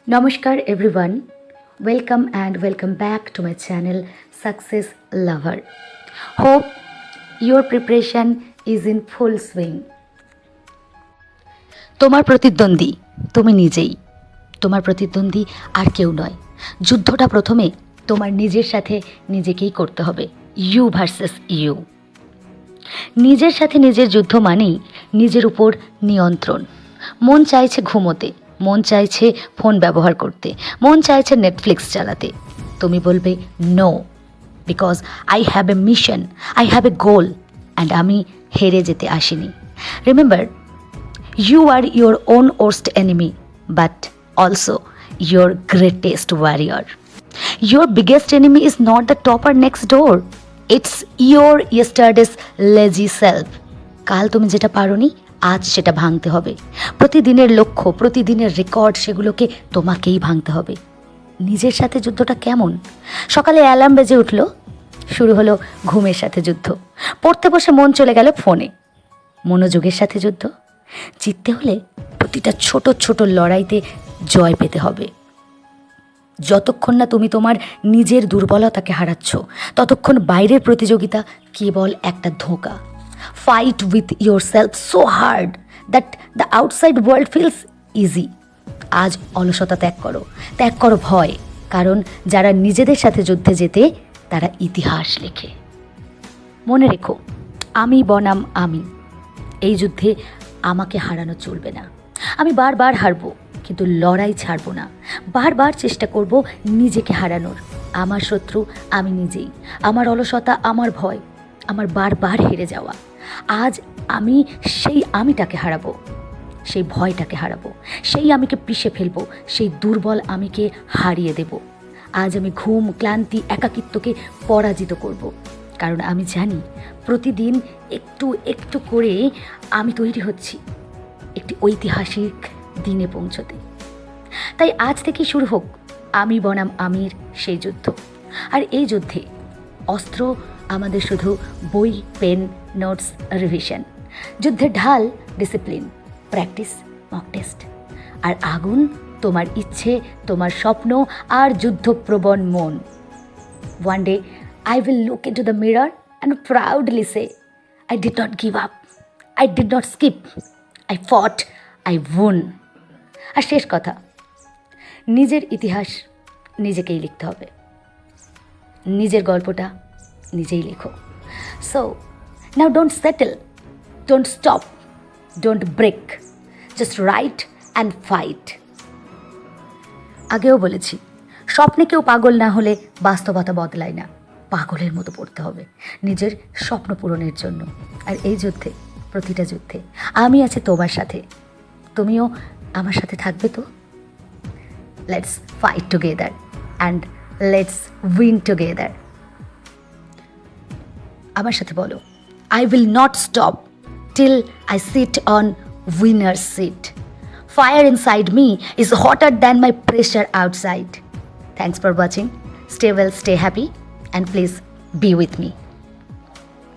Namaskar everyone. Welcome back to my channel Success Lover. Hope your preparation is in full swing. তোমার প্রতিদ্বন্দ্বী তুমি নিজেই। তোমার প্রতিদ্বন্দ্বী আর কেউ নয়। যুদ্ধটা প্রথমে তোমার নিজের সাথে নিজেকেই করতে হবে। You versus you. নিজের সাথে নিজের যুদ্ধ মানেই নিজের উপর নিয়ন্ত্রণ। মন চাইছে ঘুমোতে, মন চাইছে ফোন ব্যবহার করতে, মন চাইছে নেটফ্লিক্স চালাতে। তুমি বলবে no, because I have a mission, I have a goal, and আমি হেরে যেতে আসিনি। Remember, you are your own worst enemy, but also your greatest warrior. Your biggest enemy is not the topper next door. It's your yesterday's lazy self. কাল তুমি যেটা পারোনি, আজ সেটা ভাঙতে হবে। প্রতিদিনের লক্ষ্য, প্রতিদিনের রেকর্ড, সেগুলোকে তোমাকেই ভাঙতে হবে। নিজের সাথে যুদ্ধটা কেমন? সকালে অ্যালার্ম বেজে উঠল, শুরু হলো ঘুমের সাথে যুদ্ধ। পড়তে বসে মন চলে গেল ফোনে। মনোযোগের সাথে যুদ্ধ। জিততে হলে প্রতিটা ছোট ছোট লড়াইতে জয় পেতে হবে। যতক্ষণ না তুমি তোমার নিজের দুর্বলতাকে হারাচ্ছ, ততক্ষণ বাইরের প্রতিযোগিতা কেবল একটা ধোঁকা। Fight with your self so hard that the outside world feels easy. আজ অলসতা ত্যাগ করো ভয়, কারণ যারা নিজেদের সাথে যুদ্ধে যেতে তারা ইতিহাস লেখে। মনে রেখো, আমি বনাম আমি। এই যুদ্ধে আমাকে হারানো চলবে না। আমি বারবার হারবো, কিন্তু লড়াই ছাড়বো না। বারবার চেষ্টা করব নিজেকে হারানোর। আমার শত্রু আমি নিজেই, আমার অলসতা, আমার ভয়, আমার বারবার হেরে যাওয়া। আজ আমি সেই আমিটাকে হারাবো, সেই ভয়টাকে হারাবো, সেই আমিকে পিষে ফেলবো, সেই দুর্বল আমিকে হারিয়ে দেব। আজ আমি ঘুম, ক্লান্তি, একাকিত্বকে পরাজিত করব, কারণ আমি জানি প্রতিদিন একটু একটু করে আমি তৈরি হচ্ছি একটি ঐতিহাসিক দিনে পৌঁছতে। তাই আজ থেকেই শুরু হোক আমি বনাম আমির সেই যুদ্ধ। আর এই যুদ্ধে অস্ত্র আমাদের শুধু বই, পেন, নোটস, রিভিশন। যুদ্ধের ঢাল ডিসিপ্লিন, প্র্যাকটিস, মক টেস্ট। আর আগুন তোমার ইচ্ছে, তোমার স্বপ্ন আর যুদ্ধপ্রবণ মন। One day I will look into the mirror and proudly say, I did not give up. I did not skip. I fought. I won. আর শেষ কথা, নিজের ইতিহাস নিজেকেই লিখতে হবে। নিজের গল্পটা নিজেই লেখো। So, now don't settle. Don't stop. Don't break. Just write and fight. আগেও বলেছি, স্বপ্নে কেউ পাগল না হলে বাস্তবতা বদলায় না। পাগলের মতো পড়তে হবে নিজের স্বপ্ন পূরণের জন্য। আর এই যুদ্ধে, প্রতিটা যুদ্ধে আমি আছি তোমার সাথে। তুমিও আমার সাথে থাকবে তো? Let's fight together and let's win together. আমার সাথে বলো, I will not stop till I sit on winner seat. Fire inside me is hotter than my pressure outside. Thanks for watching. Stay well, stay happy, and please be with me.